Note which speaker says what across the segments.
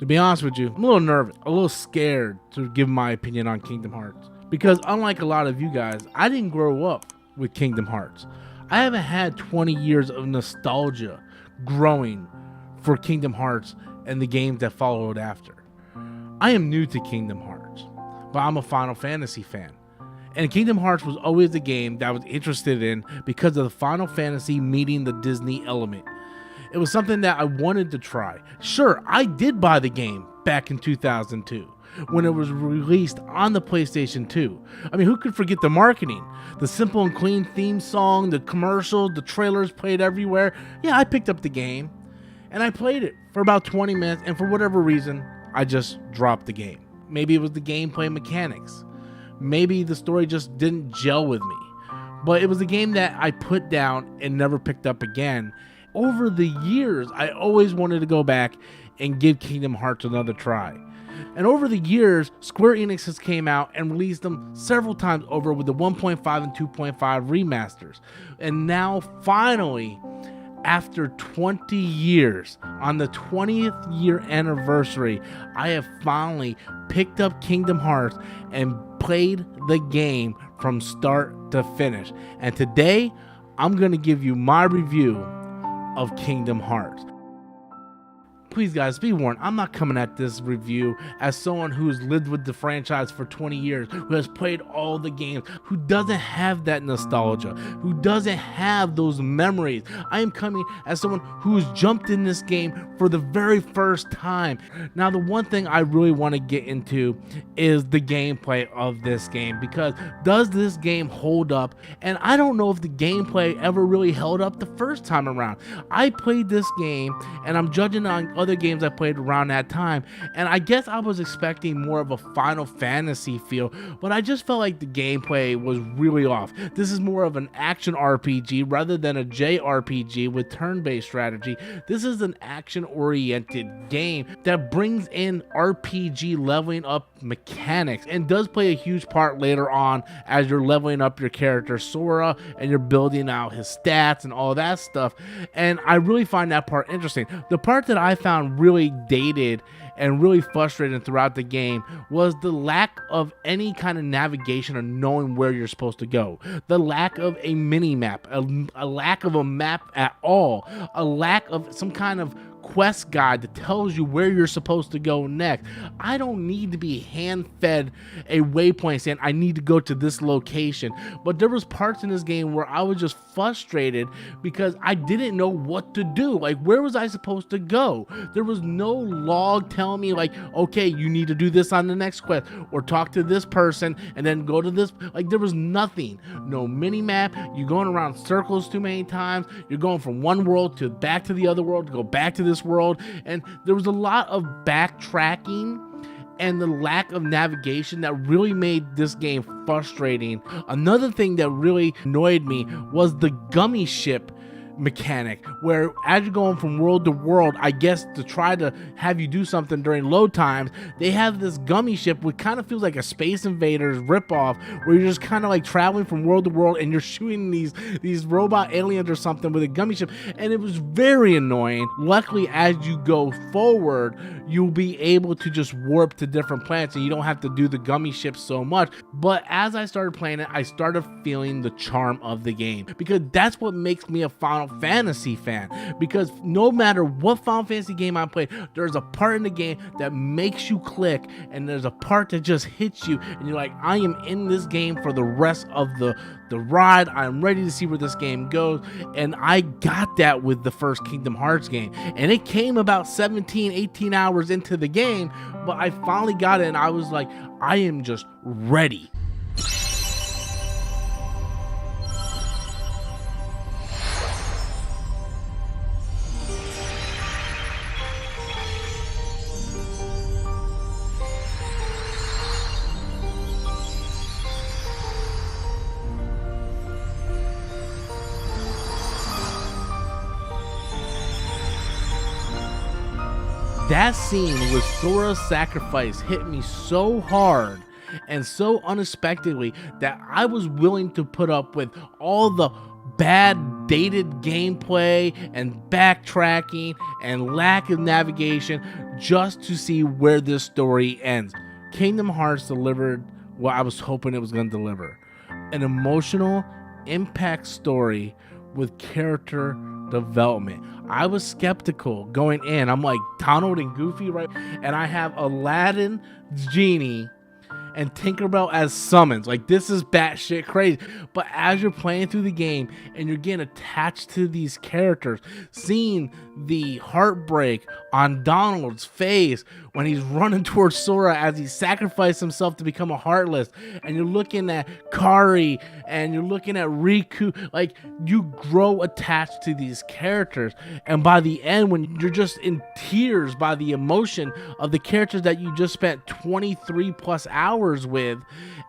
Speaker 1: To be honest with you, I'm a little nervous, a little scared to give my opinion on Kingdom Hearts. Because unlike a lot of you guys, I didn't grow up with Kingdom Hearts. I haven't had 20 years of nostalgia growing for Kingdom Hearts and the games that followed after. I am new to Kingdom Hearts, but I'm a Final Fantasy fan. And Kingdom Hearts was always the game that I was interested in because of the Final Fantasy meeting the Disney element. It was something that I wanted to try. Sure, I did buy the game back in 2002 when it was released on the PlayStation 2. I mean, who could forget the marketing? The simple and clean theme song, the commercials, the trailers played everywhere. Yeah, I picked up the game and I played it for about 20 minutes, and for whatever reason, I just dropped the game. Maybe it was the gameplay mechanics. Maybe the story just didn't gel with me. But it was a game that I put down and never picked up again. Over the years, I always wanted to go back and give Kingdom Hearts another try. And over the years, Square Enix has came out and released them several times over with the 1.5 and 2.5 remasters. And now, finally, after 20 years, on the 20th year anniversary, I have finally picked up Kingdom Hearts and played the game from start to finish. And today, I'm going to give you my review of Kingdom Hearts. Please guys, be warned, I'm not coming at this review as someone who's lived with the franchise for 20 years, who has played all the games, who doesn't have that nostalgia, who doesn't have those memories. I am coming as someone who's jumped in this game for the very first time. Now, the one thing I really want to get into is the gameplay of this game, because does this game hold up? And I don't know if the gameplay ever really held up the first time around. I played this game, and I'm judging on other games I played around that time, and I guess I was expecting more of a Final Fantasy feel, but I just felt like the gameplay was really off. This is more of an action RPG rather than a JRPG with turn-based strategy. This is an action-oriented game that brings in RPG leveling up mechanics and does play a huge part later on as you're leveling up your character Sora and you're building out his stats and all that stuff, and I really find that part interesting. The part that I found really dated and really frustrating throughout the game was the lack of any kind of navigation or knowing where you're supposed to go. The lack of a mini map, a lack of a map at all, a lack of some kind of quest guide that tells you where you're supposed to go next. I don't need to be hand-fed a waypoint saying I need to go to this location, but there was parts in this game where I was just frustrated because I didn't know what to do. Like, where was I supposed to go? There was no log telling me like, okay, you need to do this on the next quest, or talk to this person and then go to this. Like, there was nothing. No mini map. You're going around circles too many times. You're going from one world to back to the other world to go back to this world, and there was a lot of backtracking and the lack of navigation that really made this game frustrating. Another thing that really annoyed me was the gummy ship mechanic, where as you're going from world to world, I guess to try to have you do something during load times, they have this gummy ship which kind of feels like a Space Invaders ripoff, where you're just kind of like traveling from world to world and you're shooting these robot aliens or something with a gummy ship, and it was very annoying. Luckily, as you go forward, you'll be able to just warp to different planets and you don't have to do the gummy ship so much. But as I started playing it, I started feeling the charm of the game, because that's what makes me a Final Fantasy fan, because no matter what Final Fantasy game I play, there's a part in the game that makes you click, and there's a part that just hits you and you're like, I am in this game for the rest of the ride. I'm ready to see where this game goes. And I got that with the first Kingdom Hearts game, and it came about 17-18 hours into the game, but I finally got it and I was like, I am just ready. That scene with Sora's sacrifice hit me so hard and so unexpectedly that I was willing to put up with all the bad dated gameplay and backtracking and lack of navigation just to see where this story ends. Kingdom Hearts delivered what I was hoping it was going to deliver. An emotional impact story with character development. I was skeptical going in. I'm like, Donald and Goofy, right? And I have Aladdin, Genie, and Tinkerbell as summons. Like, this is batshit crazy. But as you're playing through the game and you're getting attached to these characters, seeing the heartbreak on Donald's face when he's running towards Sora as he sacrificed himself to become a Heartless, and you're looking at Kari and you're looking at Riku, like, you grow attached to these characters. And by the end, when you're just in tears by the emotion of the characters that you just spent 23 plus hours with,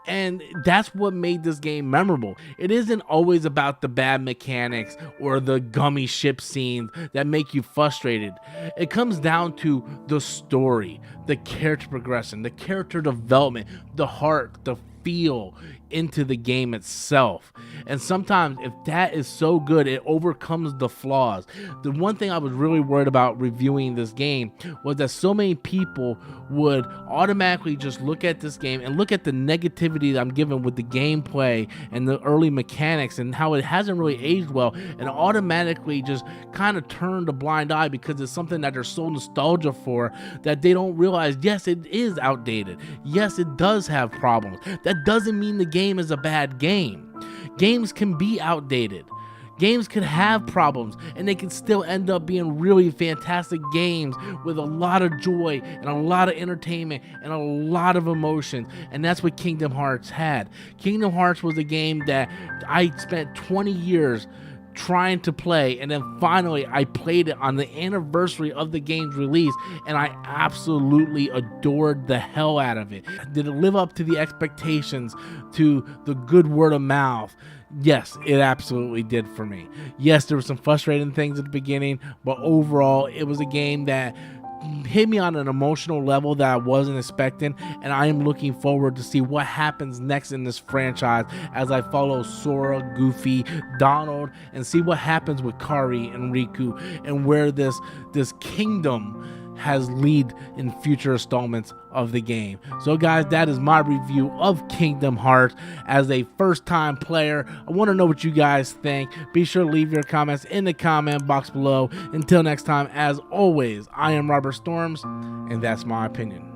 Speaker 1: and that's what made this game memorable. It isn't always about the bad mechanics or the gummy ship scenes that make you frustrated. It comes down to the story, the character progression, the character development, the heart, the feel into the game itself. And sometimes if that is so good, it overcomes the flaws. The one thing I was really worried about reviewing this game was that so many people would automatically just look at this game and look at the negativity that I'm given with the gameplay and the early mechanics and how it hasn't really aged well, and automatically just kind of turn a blind eye because it's something that they're so nostalgia for that they don't realize, yes, it is outdated. Yes, it does have problems. That doesn't mean the game is a bad game. Games can be outdated. Games can have problems, and they can still end up being really fantastic games with a lot of joy and a lot of entertainment and a lot of emotions. And that's what Kingdom Hearts had. Kingdom Hearts was a game that I spent 20 years trying to play, and then finally I played it on the anniversary of the game's release, and I absolutely adored the hell out of it. Did it live up to the expectations, to the good word of mouth? Yes, it absolutely did for me. Yes, there were some frustrating things at the beginning, but overall it was a game that hit me on an emotional level that I wasn't expecting, and I am looking forward to see what happens next in this franchise as I follow Sora, Goofy, Donald, and see what happens with Kari and Riku and where this kingdom has lead in future installments of the game. So guys, that is my review of Kingdom Hearts as a first time player. I want to know what you guys think. Be sure to leave your comments in the comment box below. Until next time, as always, I am Robert Storms, and that's my opinion.